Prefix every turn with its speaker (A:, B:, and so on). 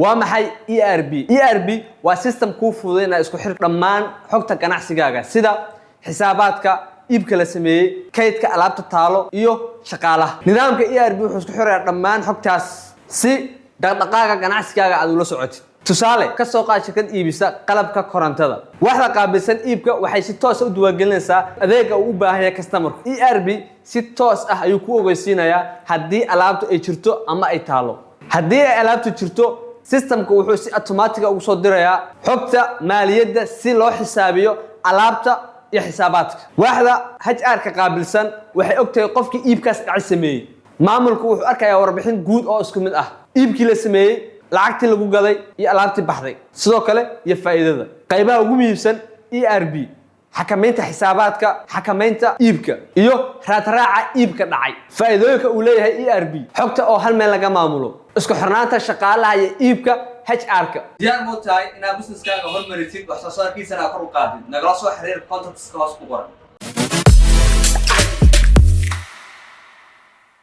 A: waa maxay ERP ERP waa system kuu fududeynaya isku xir dhammaan xogta ganacsigaaga sida xisaabaadka iibka la sameeyay kaydka alaabta taalo iyo shaqaalaha nidaamka ERP wuxuu isku xirayaa dhammaan xogtaas si dhaqdhaqaaqa ganacsigaaga aad ula socotid tusaale ka soo qaad shirkad iibisa qalabka korontada waxda qaabilsan iibka waxay si toos ah u diiwaangelinaysaa adeega uu u baahan yahay customer ERP si toos ah ayuu ku ogeysiinayaa haddii alaabtu ay jirto ama ay taalo haddii ay alaabtu jirto systemku wuxuu si automatic ah ugu soo dirayaa xogta maaliyadda si loo xisaabiyo alaabta iyo xisaabaadka waxda HR ka qaabilsan waxay ogtahay qofkii iibkaas dhacay sameeyay maamulku wuxuu arkayaa warbixin guud oo isku mid ah iibkii la sameeyay lacagtii lagu gaday iyo alaabtii baxday sidoo kale iyo faa'iidada qaybaha ugu muhiimsan ERP xakamaynta xisaabaadka xakamaynta iibka iyo raadraaca iibka dhacay faa'iidooyinka uu leeyahay ERP xogta oo hal meel laga maamulo isku xirnaanta shaqaalaha iyo iibka HR-ka diyaar ma tahay inaad businesskaaga horumarisid wax soo saarkiisana kor u qaadid nagala soo xiriir contacts-ka hoos ku qoran